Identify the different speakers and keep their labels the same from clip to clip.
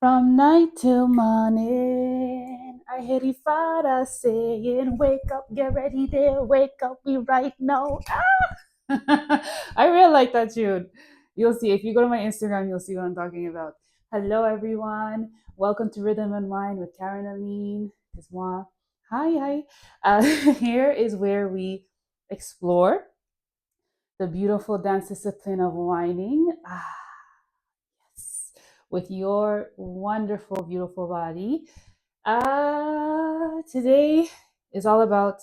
Speaker 1: From night till morning, I hear the Father saying, "Wake up, get ready there, wake up, we right now." I really like that tune. You'll see if you go to my Instagram, you'll see what I'm talking about. Hello, everyone. Welcome to Rhythm and Wine with Karin, Alleyne. It's moi. Hi, hi. Here is where we explore the beautiful dance discipline of whining. Yes, with your wonderful, beautiful body. Today is all about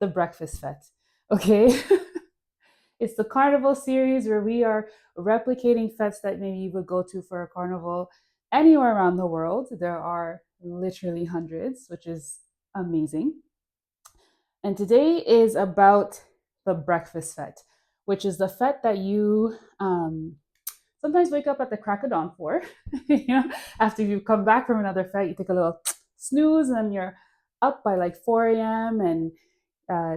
Speaker 1: the breakfast fete. Okay. It's the Carnival series where we are replicating fetes that maybe you would go to for a carnival anywhere around the world. There are literally hundreds, which is amazing. And today is about the breakfast fete, which is the fete that you sometimes wake up at the crack of dawn for. you know, after you come back from another fete, you take a little snooze and you're up by like 4 a.m. and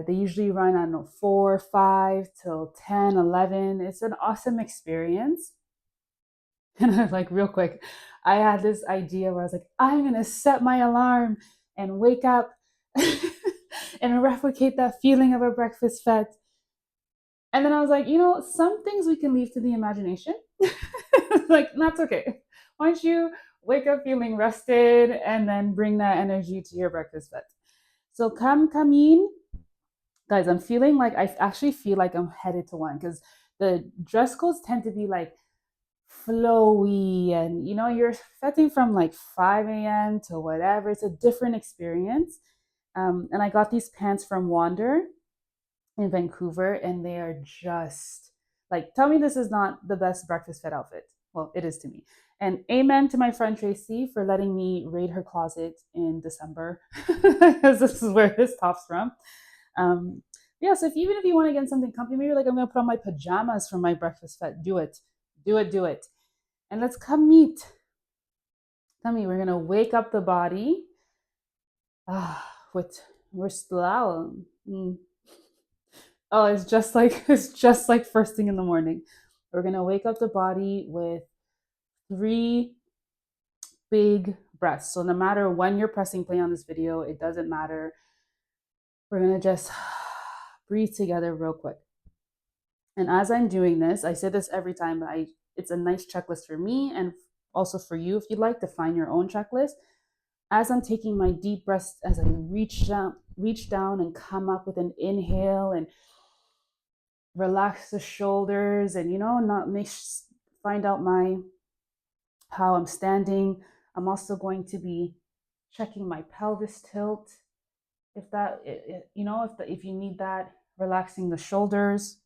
Speaker 1: they usually run, I don't know, 4, 5 till 10, 11. It's an awesome experience. And I was like, real quick, I had this idea where I was like, I'm going to set my alarm and wake up and replicate that feeling of a breakfast fete. And then I was like, some things we can leave to the imagination. Like, that's okay. Why don't you wake up feeling rested and then bring that energy to your breakfast fete? So come in, guys. I'm feeling like I actually feel like I'm headed to one because the dress codes tend to be like flowy and you're fetting from like 5 a.m. to whatever. It's a different experience. And I got these pants from Wander in Vancouver, and they are just like, tell me this is not the best breakfast fit outfit. Well, it is to me. And amen to my friend Tracy for letting me raid her closet in December, because this is where this top's from. Um, yeah, so even if you want to get something comfy, maybe like I'm gonna put on my pajamas for my breakfast fit. Do it, do it, do it, and let's come meet. Come meet. We're gonna wake up the body. With we're slalom. Oh, it's just like first thing in the morning. We're gonna wake up the body with 3 big breaths. So no matter when you're pressing play on this video, it doesn't matter. We're gonna just breathe together real quick. And as I'm doing this, I say this every time, but it's a nice checklist for me and also for you if you'd like to find your own checklist. As I'm taking my deep breaths, as I reach down and come up with an inhale and relax the shoulders, and not make find out my how I'm standing. I'm also going to be checking my pelvis tilt, if that if you need that, relaxing the shoulders.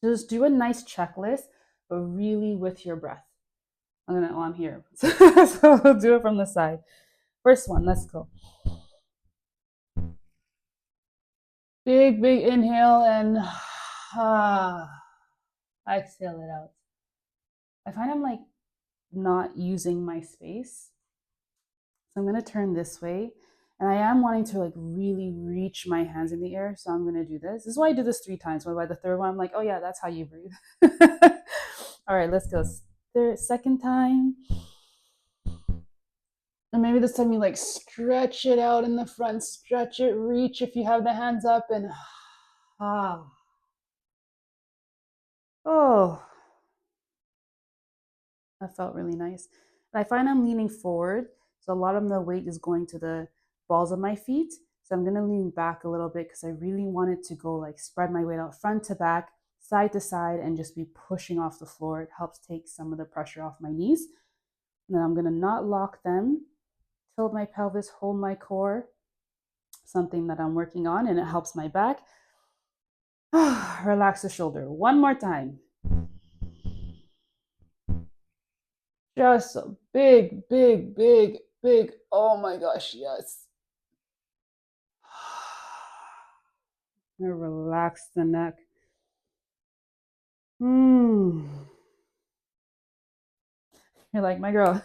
Speaker 1: Just do a nice checklist, but really with your breath. I'm here. So we'll do it from the side. First one, let's go. Big, big inhale and exhale it out. I find I'm like not using my space. So I'm going to turn this way. And I am wanting to like really reach my hands in the air. So I'm going to do this. This is why I do this 3 times. But by the third one, I'm like, oh yeah, that's how you breathe. All right, let's go. Second time. And maybe this time you like stretch it out in the front, stretch it, reach if you have the hands up, and oh, that felt really nice. And I find I'm leaning forward, so a lot of the weight is going to the balls of my feet. So I'm gonna lean back a little bit because I really want it to go like spread my weight out front to back, side to side, and just be pushing off the floor. It helps take some of the pressure off my knees. And then I'm gonna not lock them, tilt my pelvis, hold my core, something that I'm working on, and it helps my back. Relax the shoulder. One more time. Just a big, big, big, big. Oh my gosh, yes. Relax the neck. You're like, my girl.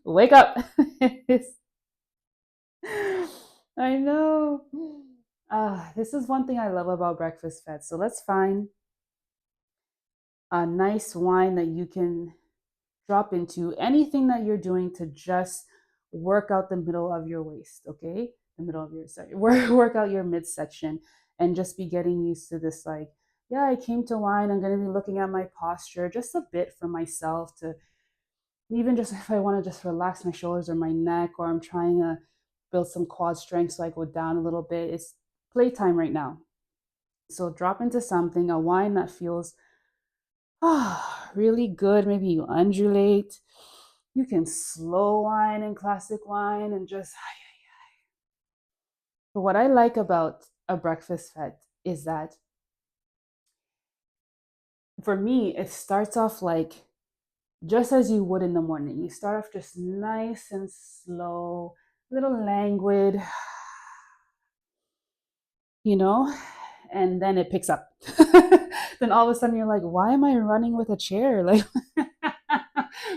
Speaker 1: Wake up. I know. This is one thing I love about breakfast fete. So let's find a nice wine that you can drop into anything that you're doing to just work out the middle of your waist, okay? The middle of your, sorry, work out your midsection and just be getting used to this, like, yeah, I came to wine. I'm going to be looking at my posture just a bit for myself to even just if I want to just relax my shoulders or my neck, or I'm trying to build some quad strength so I go down a little bit. It's playtime right now. So drop into something, a wine that feels really good. Maybe you undulate. You can slow wine and classic wine and just. But what I like about a breakfast fete is that for me, it starts off like just as you would in the morning. You start off just nice and slow, a little languid, you know, and then it picks up. Then all of a sudden you're like, why am I running with a chair? Like,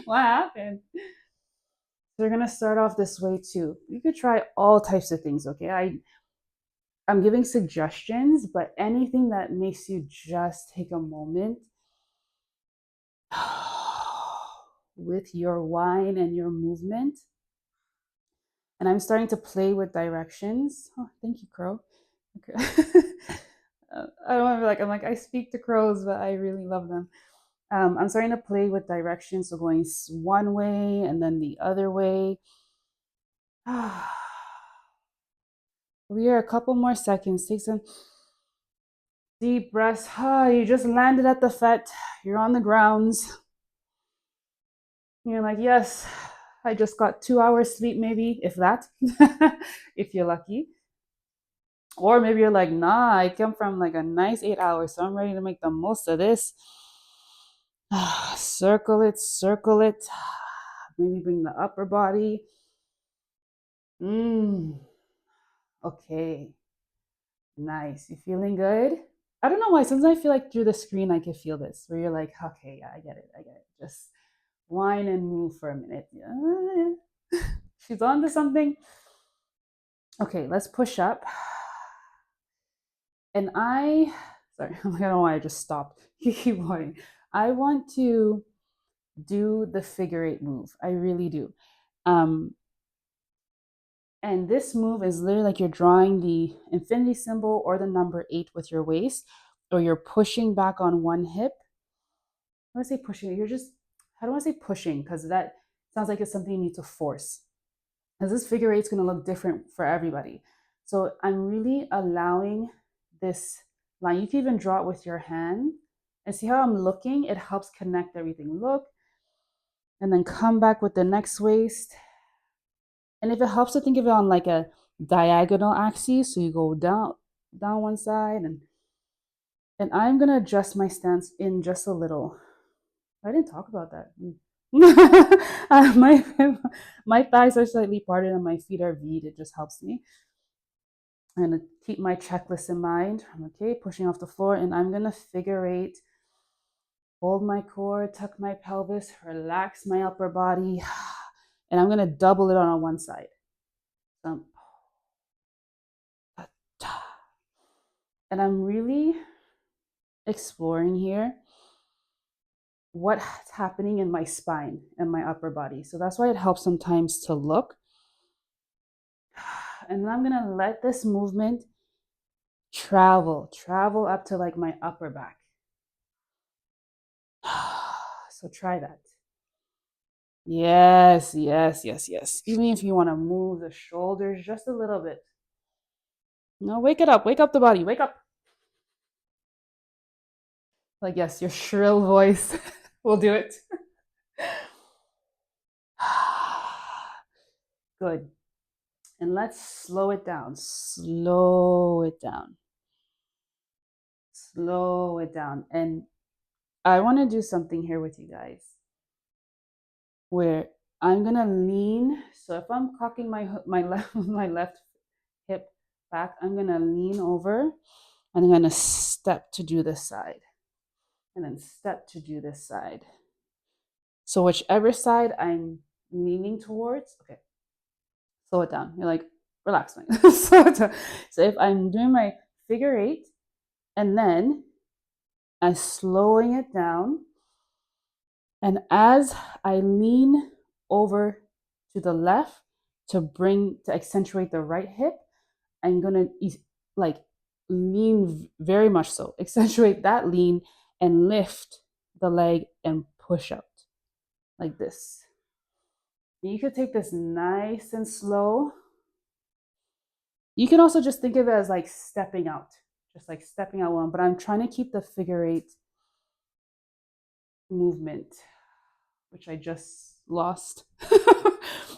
Speaker 1: what happened? So we're gonna start off this way too. You could try all types of things, okay? I'm giving suggestions, but anything that makes you just take a moment with your wine and your movement. And I'm starting to play with directions. Oh, thank you, Crow. Okay. I don't want to be like, I'm like, I speak to crows, but I really love them. I'm starting to play with directions. So going one way and then the other way. We are a couple more seconds. Take some deep breaths. You just landed at the fete. You're on the grounds. You're like, yes, I just got 2 hours sleep, maybe, if that, if you're lucky. Or maybe you're like, nah, I come from like a nice 8 hours, so I'm ready to make the most of this. Circle it, circle it. Maybe bring the upper body. Okay. Nice. You feeling good? I don't know why. Sometimes I feel like through the screen I can feel this, where you're like, okay, yeah, I get it. I get it. Just whine and move for a minute. She's on to something. Okay, let's push up. And sorry, I don't know why I just stopped. You keep going. I want to do the figure eight move. I really do. And this move is literally like you're drawing the infinity symbol or the number 8 with your waist, or you're pushing back on one hip. I want to say pushing. I don't want to say pushing because that sounds like it's something you need to force. Because this figure eight is going to look different for everybody. So I'm really allowing this line. You can even draw it with your hand and see how I'm looking. It helps connect everything. Look, and then come back with the next waist. And if it helps to think of it on like a diagonal axis, so you go down one side, and I'm gonna adjust my stance in just a little. I didn't talk about that. My thighs are slightly parted and my feet are V'd. It just helps me. I'm gonna keep my checklist in mind. Okay, pushing off the floor, and I'm gonna figure eight. Hold my core, tuck my pelvis, relax my upper body, and I'm gonna double it on one side. And I'm really exploring here what's happening in my spine and my upper body. So that's why it helps sometimes to look. And then I'm gonna let this movement travel up to like my upper back. So try that. Yes. Even if you want to move the shoulders just a little bit. No, wake up the body, wake up. Like, yes, your shrill voice will do it. Good. And let's slow it down. Slow it down. Slow it down. And I want to do something here with you guys where I'm gonna lean. So if I'm cocking my left hip back, I'm gonna lean over and I'm gonna step to do this side. And then step to do this side. So whichever side I'm leaning towards, okay, slow it down. You're like, relax, man. Slow it down. So if I'm doing my figure eight and then I'm slowing it down, And as I lean over to the left to accentuate the right hip, I'm gonna like lean very much so, accentuate that lean and lift the leg and push out like this. You could take this nice and slow. You can also just think of it as like stepping out, just like stepping out one, but I'm trying to keep the figure eight movement, which I just lost.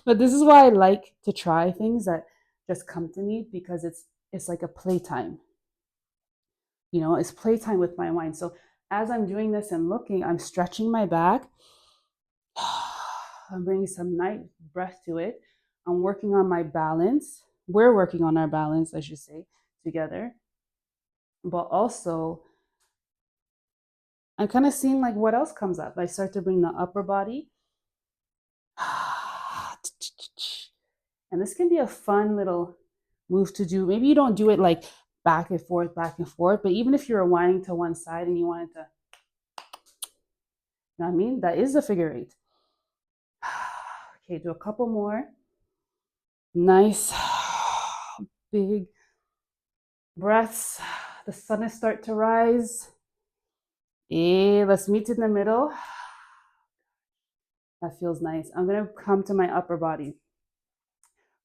Speaker 1: But this is why I like to try things that just come to me, because it's like a playtime. You know, it's playtime with my mind. So as I'm doing this and looking, I'm stretching my back. I'm bringing some nice breath to it. I'm working on my balance. We're working on our balance, I should say, together. But also, I'm kind of seeing like what else comes up. I start to bring the upper body. And this can be a fun little move to do. Maybe you don't do it like back and forth, but even if you're winding to one side and you wanted to, you know what I mean? That is a figure eight. Okay, do a couple more. Nice, big breaths. The sun is starting to rise. Let's meet in the middle. That feels nice. I'm gonna come to my upper body.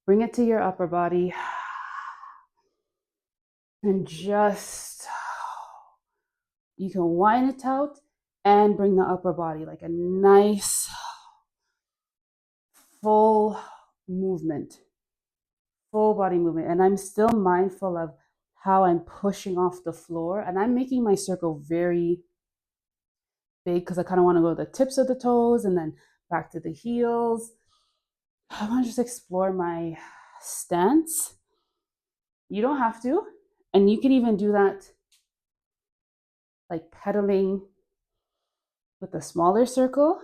Speaker 1: Bring it to your upper body. And just, you can wind it out and bring the upper body like a nice full movement, full body movement. And I'm still mindful of how I'm pushing off the floor, and I'm making my circle very big because I kind of want to go to the tips of the toes and then back to the heels. I want to just explore my stance. You don't have to, and you can even do that like pedaling with a smaller circle.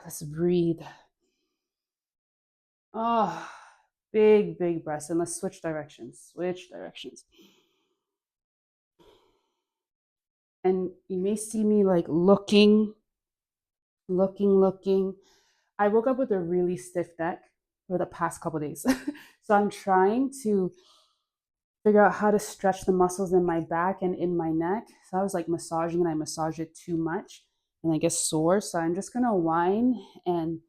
Speaker 1: Let's breathe. Oh, big, big breaths. And let's switch directions. Switch directions. And you may see me like looking. I woke up with a really stiff neck for the past couple of days. So I'm trying to figure out how to stretch the muscles in my back and in my neck. So I was like massaging and I massaged it too much and I get sore. So I'm just gonna whine and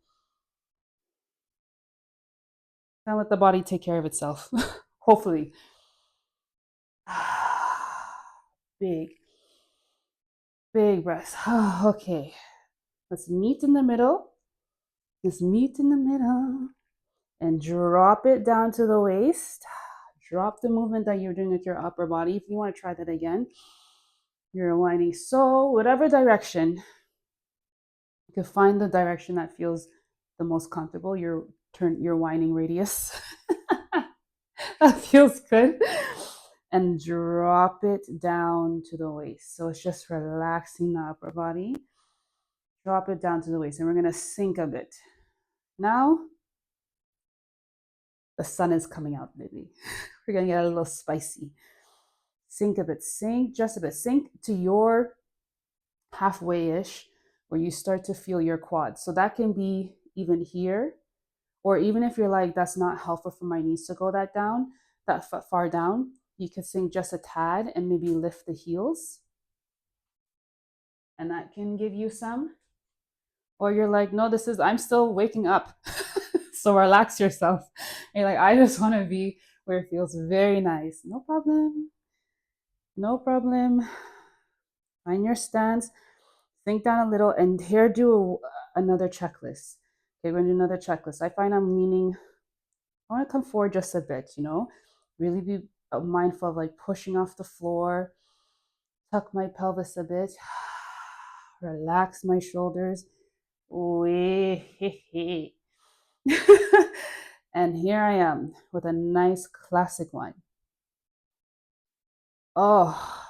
Speaker 1: kind of let the body take care of itself. Hopefully. Big, big breaths. Okay. Let's meet in the middle. Let's meet in the middle and drop it down to the waist. Drop the movement that you're doing with your upper body. If you want to try that again, you're winding. So whatever direction, you can find the direction that feels the most comfortable. Your winding radius. That feels good. And drop it down to the waist. So it's just relaxing the upper body. Drop it down to the waist. And we're going to sink a bit. Now, the sun is coming out, baby. We're going to get a little spicy. Sink a bit. Sink just a bit. Sink to your halfway-ish where you start to feel your quads. So that can be even here. Or even if you're like, that's not helpful for my knees to go that far down, you could sink just a tad and maybe lift the heels. And that can give you some. Or you're like, no, I'm still waking up. So relax yourself. And you're like, I just want to be where it feels very nice. No problem. No problem. Find your stance. Sink down a little. And here, do another checklist. Okay, we're going to do another checklist. I find I'm leaning. I want to come forward just a bit, really be mindful of like pushing off the floor, tuck my pelvis a bit, relax my shoulders. And here I am with a nice classic one. Oh,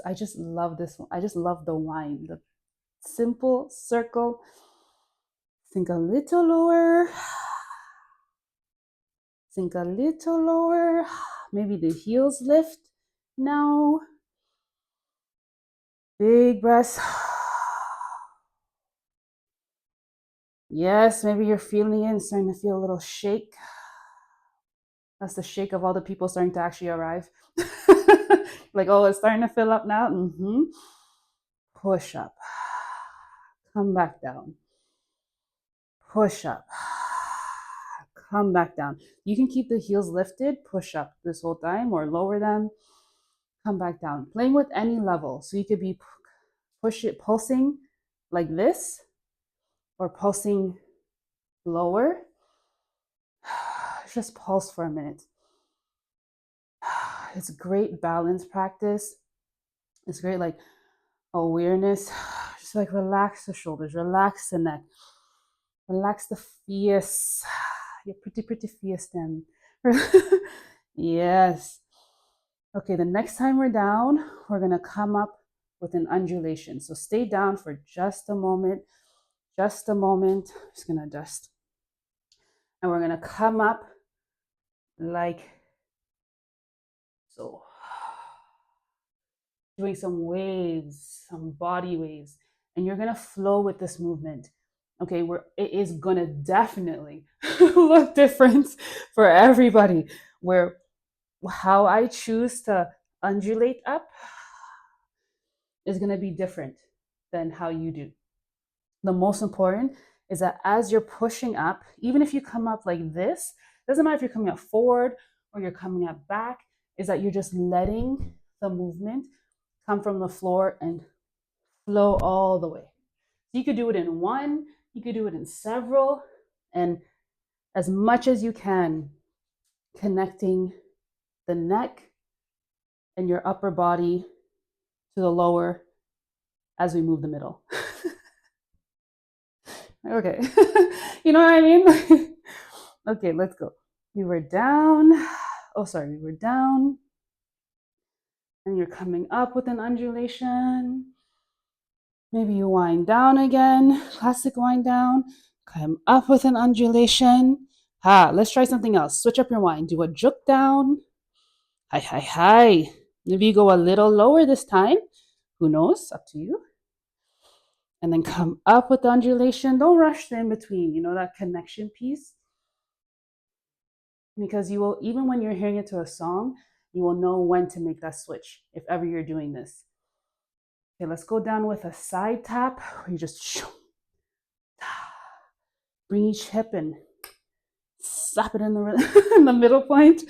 Speaker 1: I just love this one. I just love the wine, the simple circle. Sink a little lower. Sink a little lower. Maybe the heels lift now. Big breaths. Yes, maybe you're feeling it and starting to feel a little shake. That's the shake of all the people starting to actually arrive. Like, oh, it's starting to fill up now. Push up. Come back down. Push up. Come back down. You can keep the heels lifted, push up this whole time, or lower them. Come back down. Playing with any level. So you could be pulsing like this, or pulsing lower. Just pulse for a minute. It's great balance practice. It's great like awareness. Just like relax the shoulders, relax the neck, relax the face. You're pretty face then. Yes. Okay, the next time we're down, we're gonna come up with an undulation. So stay down for just a moment. Just a moment. I'm just gonna adjust. And we're gonna come up like so. Doing some waves, some body waves, and you're gonna flow with this movement. Okay, it is gonna definitely look different for everybody. Where how I choose to undulate up is gonna be different than how you do. The most important is that as you're pushing up, even if you come up like this, doesn't matter if you're coming up forward or you're coming up back, is that you're just letting the movement come from the floor and flow all the way. So you could do it in one, you could do it in several, and as much as you can, connecting the neck and your upper body to the lower as we move the middle. Okay. You know what I mean? Okay, let's go. We were down. Oh, sorry, we were down. And you're coming up with an undulation. Maybe you wind down again. Classic wind down. Come up with an undulation. Let's try something else. Switch up your wind. Do a juk down. Hi. Maybe you go a little lower this time. Who knows? Up to you. And then come up with the undulation. Don't rush the in between. You know, that connection piece. Because you will, even when you're hearing it to a song, you will know when to make that switch if ever you're doing this. Okay, let's go down with a side tap where you just bring each hip and slap it in the in the middle point.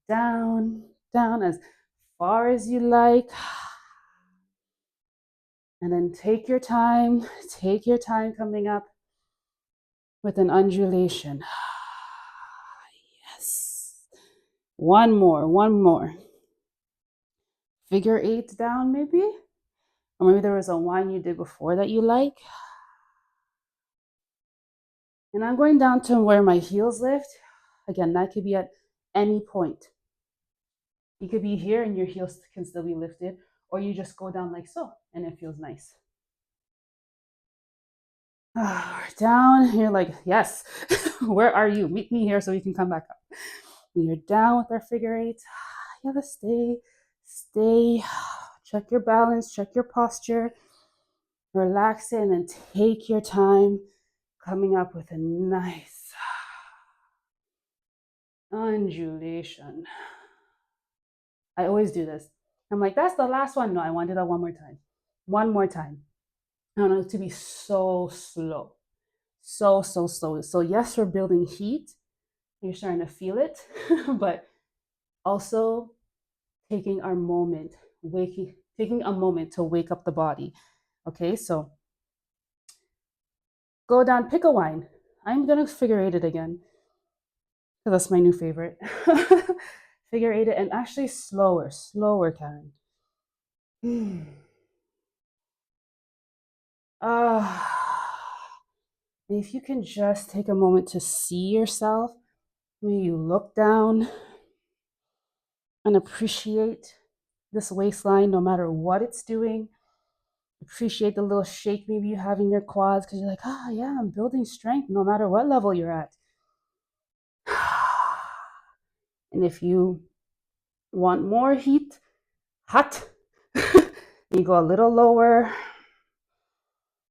Speaker 1: Down as far as you like. And then take your time coming up with an undulation. Yes. One more. Figure 8 down maybe. Or maybe there was a one you did before that you like. And I'm going down to where my heels lift. Again, that could be at any point. You could be here and your heels can still be lifted, or you just go down like so and it feels nice. Down, you're like, yes, where are you? Meet me here so we can come back up. When you're down with our figure 8, you gotta stay, check your balance, check your posture, relax it, and then take your time coming up with a nice undulation. I always do this. I'm like, that's the last one. No, I want to do that one more time. One more time. I want it to be so slow. So slow. So yes, we're building heat. You're starting to feel it, but also taking our moment, taking a moment to wake up the body. Okay, so go down, pick a wine. I'm gonna figure 8 it again. That's my new favorite. Figure 8 it, and actually slower, Karin. If you can just take a moment to see yourself, maybe you look down and appreciate this waistline no matter what it's doing. Appreciate the little shake maybe you have in your quads because you're like, yeah, I'm building strength no matter what level you're at. And if you want more hot, You go a little lower.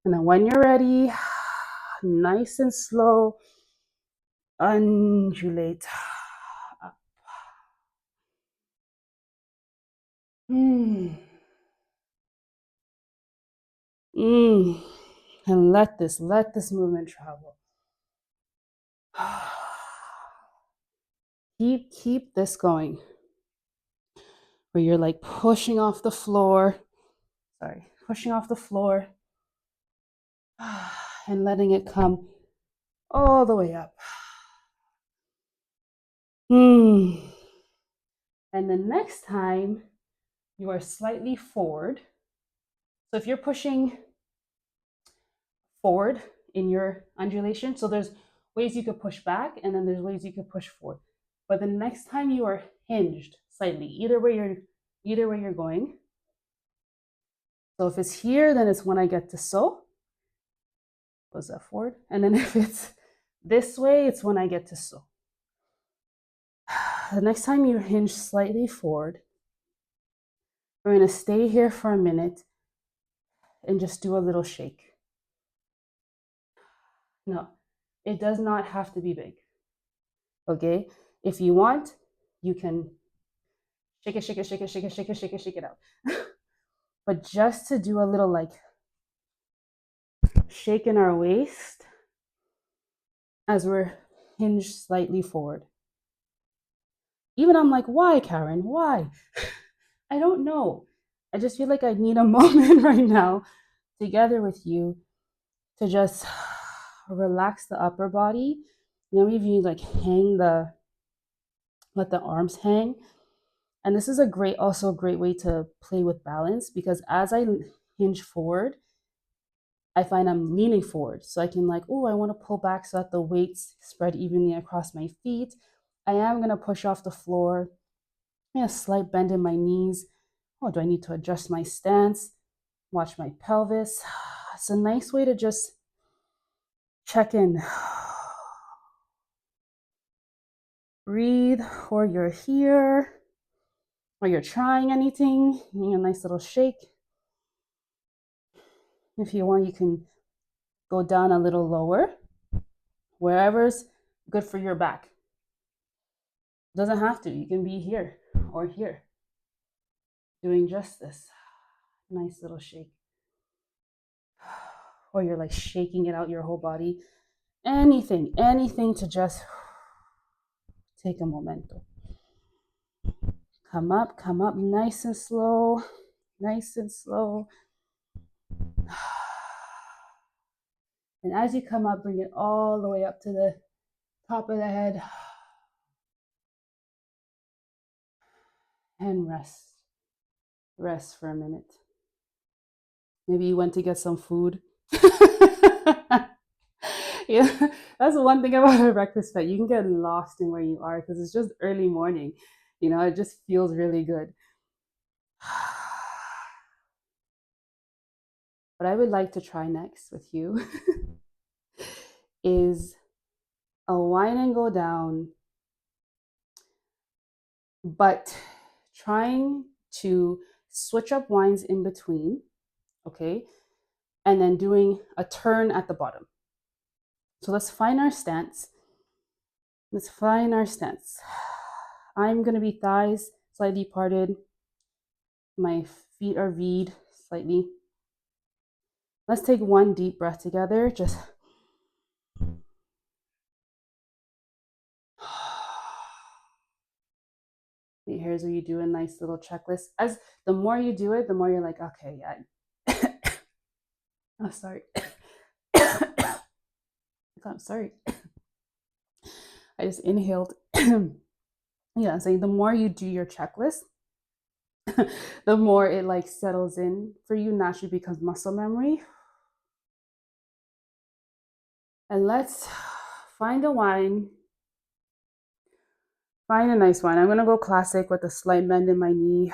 Speaker 1: And then when you're ready, nice and slow, undulate up. Mm. Mm. And let this movement travel. Keep this going. Where you're like pushing off the floor. Pushing off the floor and letting it come all the way up. And the next time you are slightly forward. So if you're pushing forward in your undulation, so there's ways you could push back and then there's ways you could push forward. But the next time you are hinged slightly, either way you're going. So if it's here, then it's when I get to so. Was that forward? And then if it's this way, it's when I get to so. The next time you hinge slightly forward, we're going to stay here for a minute and just do a little shake. No, it does not have to be big. Okay? If you want, you can shake it out. But just to do a little like shake in our waist as we're hinged slightly forward. Even I'm like, why, Karin? Why? I don't know. I just feel like I need a moment right now together with you to just relax the upper body. You know, if you like let the arms hang. And this is also a great way to play with balance, because as I hinge forward, I find I'm leaning forward. So I can like, oh, I want to pull back so that the weights spread evenly across my feet. I am going to push off the floor. A slight bend in my knees. Oh, do I need to adjust my stance? Watch my pelvis. It's a nice way to just check in. Breathe, or you're here, or you're trying anything. A nice little shake. If you want, you can go down a little lower, wherever's good for your back. Doesn't have to. You can be here or here, doing just this. Nice little shake. Or you're like shaking it out your whole body. Anything to just take a momento. Come up, nice and slow, nice and slow. And as you come up, bring it all the way up to the top of the head. And rest. Rest for a minute. Maybe you went to get some food. Yeah, that's the one thing about a breakfast FETE. You can get lost in where you are because it's just early morning. You know, it just feels really good. What I would like to try next with you is a wine and go down, but trying to switch up wines in between, okay? And then doing a turn at the bottom. So let's find our stance. I'm going to be thighs slightly parted. My feet are V'd slightly. Let's take one deep breath together. Just here's where you do a nice little checklist. As the more you do it, the more you're like, okay, yeah. Oh, sorry. I'm sorry. I just inhaled. Yeah, so the more you do your checklist, the more it like settles in for you, naturally becomes muscle memory. And let's find a wine. Find a nice wine. I'm gonna go classic with a slight bend in my knee,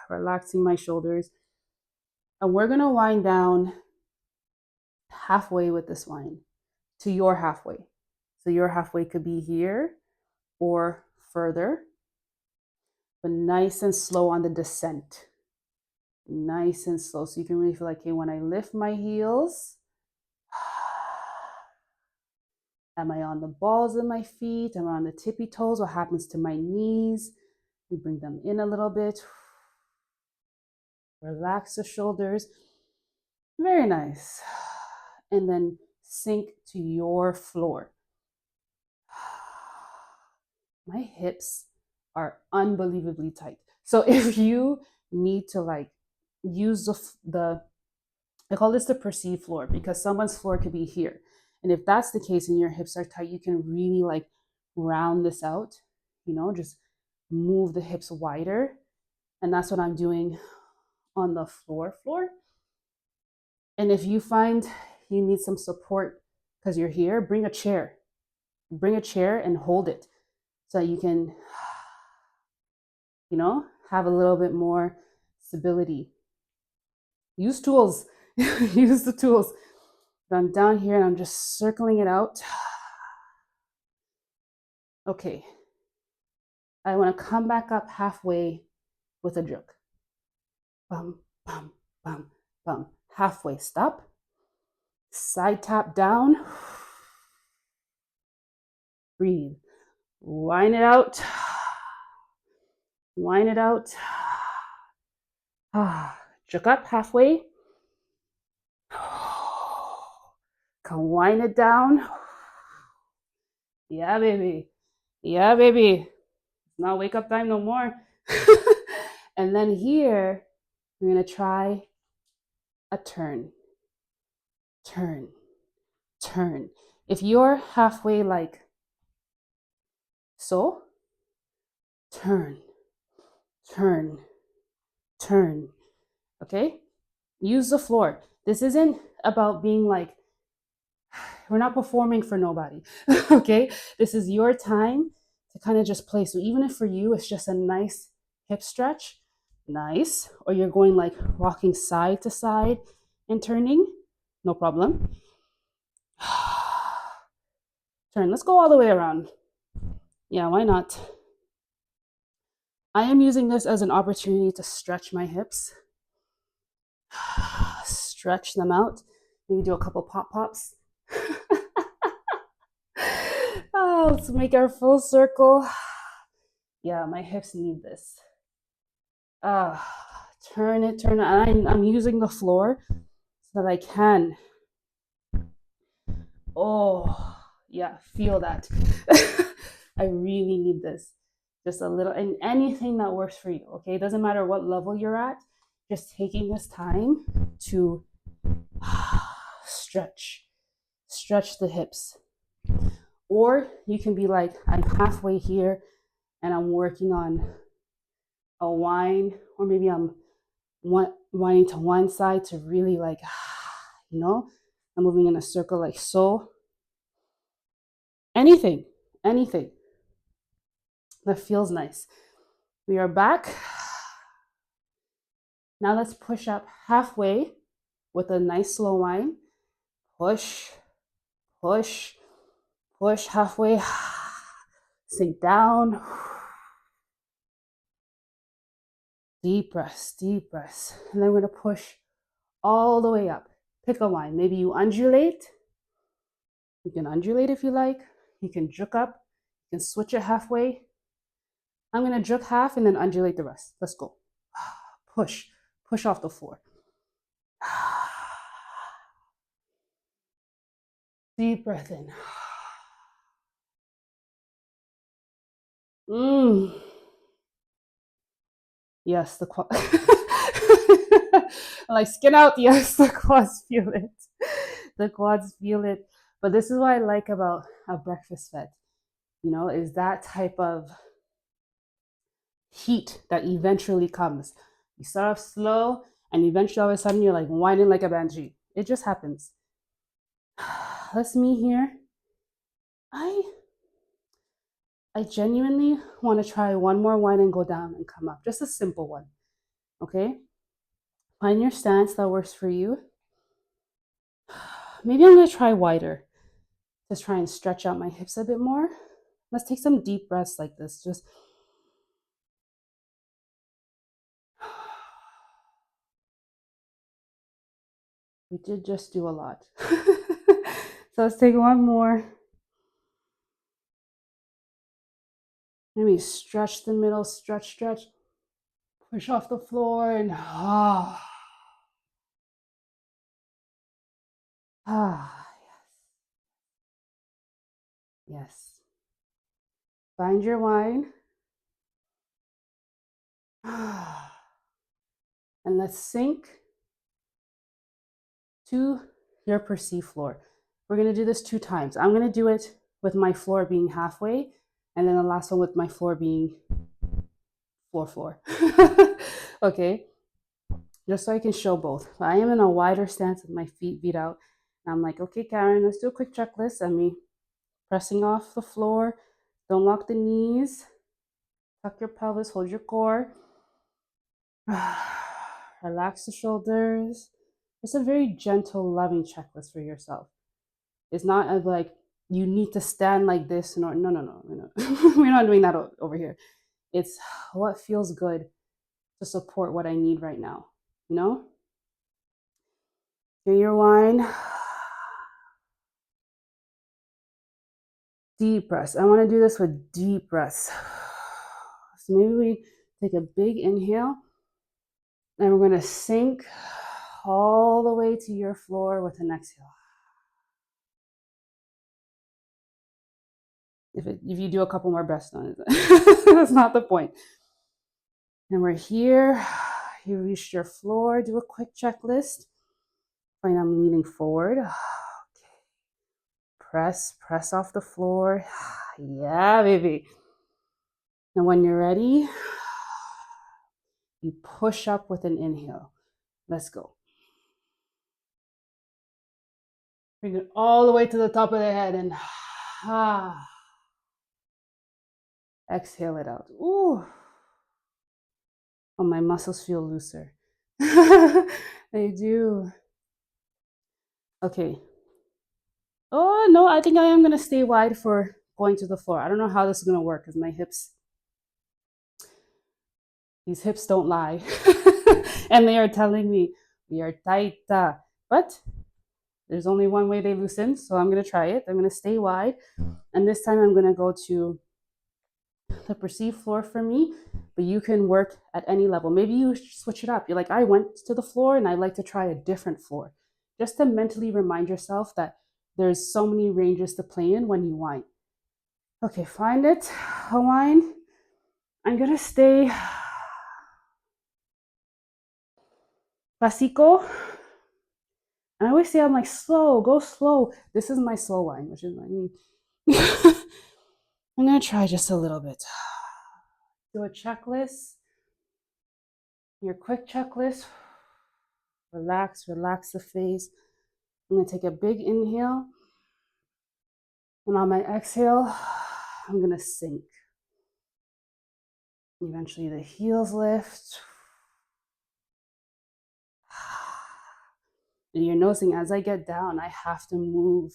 Speaker 1: relaxing my shoulders. And we're gonna wind down halfway with this wine to your halfway. So your halfway could be here or further, but nice and slow on the descent. nice and slow. So you can really feel like, okay, when I lift my heels, am I on the balls of my feet? Am I on the tippy toes? What happens to my knees? We bring them in a little bit. Relax the shoulders. Very nice. And then sink to your floor. My hips are unbelievably tight. So if you need to like use the I call this the perceived floor, because someone's floor could be here. And if that's the case and your hips are tight, you can really like round this out, just move the hips wider. And that's what I'm doing on the floor. And if you find you need some support because you're here, bring a chair. Bring a chair and hold it so you can, have a little bit more stability. Use tools. Use the tools. But I'm down here and I'm just circling it out. Okay. I want to come back up halfway with a jerk. Bum, bum, bum, bum. Halfway. Stop. Side tap down. Breathe. Wind it out. Wind it out. Jerk up halfway. Come wind it down. Yeah, baby. Yeah, baby. It's not wake up time no more. And then here, we're going to try a turn. Turn. Turn. If you're halfway like so, turn. Turn. Turn. Okay? Use the floor. This isn't about being like, we're not performing for nobody. Okay? This is your time to kind of just play. So even if for you it's just a nice hip stretch, nice, or you're going like rocking side to side and turning, no problem. Turn. Let's go all the way around. Yeah, why not? I am using this as an opportunity to stretch my hips. Stretch them out. Maybe do a couple pop-pops. Let's make our full circle. Yeah, my hips need this. Turn it. I'm using the floor so that I can. Oh, yeah, feel that. I really need this. Just a little, and anything that works for you, okay? It doesn't matter what level you're at, just taking this time to stretch the hips. Or you can be like, I'm halfway here and I'm working on a wind, or maybe I'm winding to one side to really like, I'm moving in a circle like so. Anything that feels nice. We are back. Now let's push up halfway with a nice slow wind. Push, push, push halfway. Sink down. Deep breaths, deep breaths. And then we're going to push all the way up. Pick a line. Maybe you undulate. You can undulate if you like. You can juke up. You can switch it halfway. I'm going to juke half and then undulate the rest. Let's go. Push. Push off the floor. Deep breath in. Yes, the quad. Like skin out. Yes, the quads feel it. The quads feel it. But this is what I like about a breakfast FETE, is that type of heat that eventually comes. You start off slow and eventually all of a sudden you're like whining like a banshee. It just happens. That's me here. I genuinely want to try one more whine and go down and come up. Just a simple one. Okay? Find your stance that works for you. Maybe I'm going to try wider. Just try and stretch out my hips a bit more. Let's take some deep breaths like this. Just We did just do a lot. So let's take one more. Maybe stretch the middle, stretch, stretch. Push off the floor and yes. Find your wine. And let's sink to your perceived floor. We're going to do this 2 times. I'm going to do it with my floor being halfway, and then the last one with my floor being floor. Okay, just so I can show both. I am in a wider stance with my feet beat out. And I'm like, okay, Karin, let's do a quick checklist. And me pressing off the floor. Don't lock the knees. Tuck your pelvis, hold your core. Relax the shoulders. It's a very gentle, loving checklist for yourself. It's not like you need to stand like this. No. We're not doing that over here. It's what feels good to support what I need right now. You know? Get your wine. Deep breaths. I want to do this with deep breaths. So maybe we take a big inhale and we're going to sink all the way to your floor with an exhale. If you do a couple more breaths on it, that's not the point. And we're here. You reached your floor. Do a quick checklist. Fine, I'm leaning forward. Okay. Press off the floor. Yeah, baby. And when you're ready, you push up with an inhale. Let's go. Bring it all the way to the top of the head and exhale it out. Ooh. Oh, my muscles feel looser. They do. Okay. Oh, no, I think I am going to stay wide for going to the floor. I don't know how this is going to work because my hips, these hips don't lie. And they are telling me, we are tight. But there's only one way they loosen, so I'm going to try it. I'm going to stay wide. And this time I'm going to go to the perceived floor for me, but you can work at any level. Maybe you switch it up. You're like, I went to the floor and I'd like to try a different floor. Just to mentally remind yourself that there's so many ranges to play in when you whine. Okay, find it, a whine. I'm gonna stay classico. And I always say, I'm like, slow, go slow. This is my slow whine, which is I'm gonna try just a little bit. Do a checklist, your quick checklist. Relax the face. I'm gonna take a big inhale. And on my exhale, I'm gonna sink. Eventually the heels lift. And you're noticing as I get down, I have to move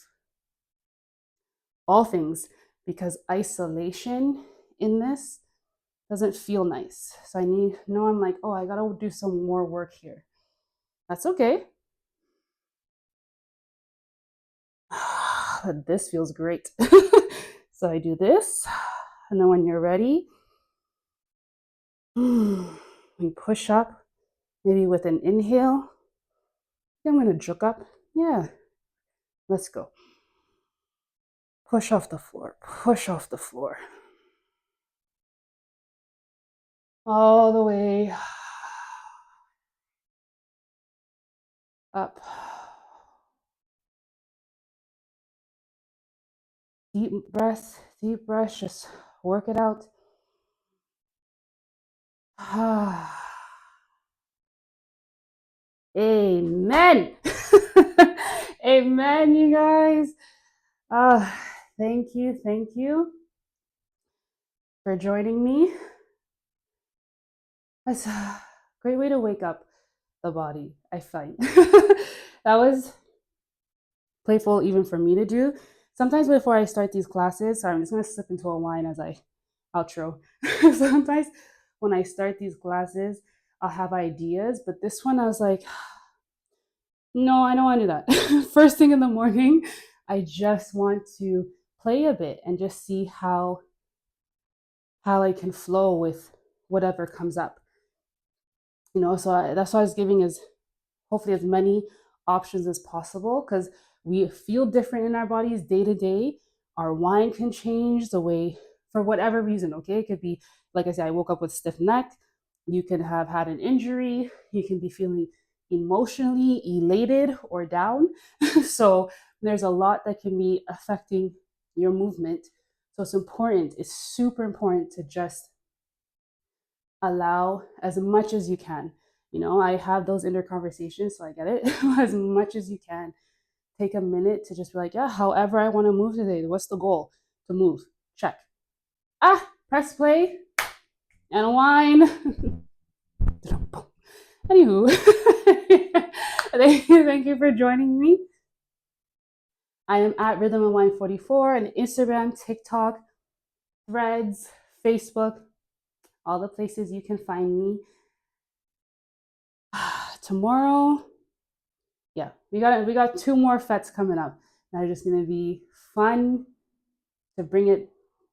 Speaker 1: all things because isolation in this doesn't feel nice. So I'm like, oh, I gotta do some more work here. That's okay. But this feels great. So I do this, and then when you're ready, we push up, maybe with an inhale. I'm gonna juke up. Yeah, let's go. Push off the floor, push off the floor. All the way up. Deep breath, just work it out. Amen. Amen, you guys. Thank you for joining me. That's a great way to wake up the body, I find. That was playful even for me to do. Sometimes before I start these classes, sorry, I'm just going to slip into a whine as I outro. Sometimes when I start these classes, I'll have ideas, but this one I was like, No, I don't want to do that. First thing in the morning, I just want to play a bit and just see how I can flow with whatever comes up. That's why I was giving as hopefully as many options as possible, because we feel different in our bodies day to day. Our wine can change the way for whatever reason. Okay, it could be like I said, I woke up with stiff neck. You can have had an injury. You can be feeling emotionally elated or down. So there's a lot that can be affecting your movement. So it's important. It's super important to just allow as much as you can. I have those inner conversations, so I get it. As much as you can, take a minute to just be like, yeah, however I want to move today. What's the goal? To move. Check. Press play and wine. Anywho, thank you for joining me. I am at Rhythm and Wine 44 on Instagram, TikTok, Threads, Facebook, all the places you can find me. Tomorrow, yeah, we got 2 more FETs coming up. That are just gonna be fun to bring it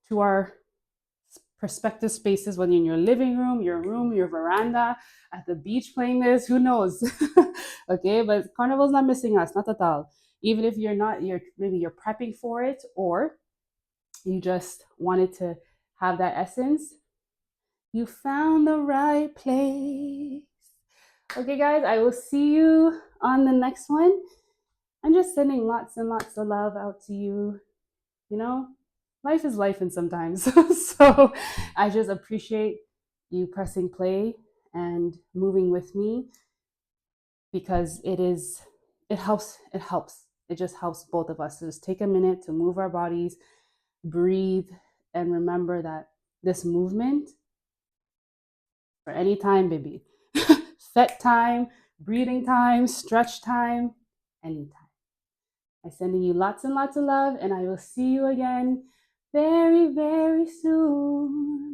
Speaker 1: to our prospective spaces, whether in your living room, your veranda, at the beach playing this, who knows? Okay, but Carnival's not missing us, not at all. Even if maybe you're prepping for it, or you just wanted to have that essence, you found the right place. Okay, guys, I will see you on the next one. I'm just sending lots and lots of love out to you. You know, life is life, and sometimes. So I just appreciate you pressing play and moving with me, because it just helps both of us to just take a minute to move our bodies, breathe, and remember that this movement for any time, baby. Set time, breathing time, stretch time, anytime. I'm sending you lots and lots of love, and I will see you again very, very soon.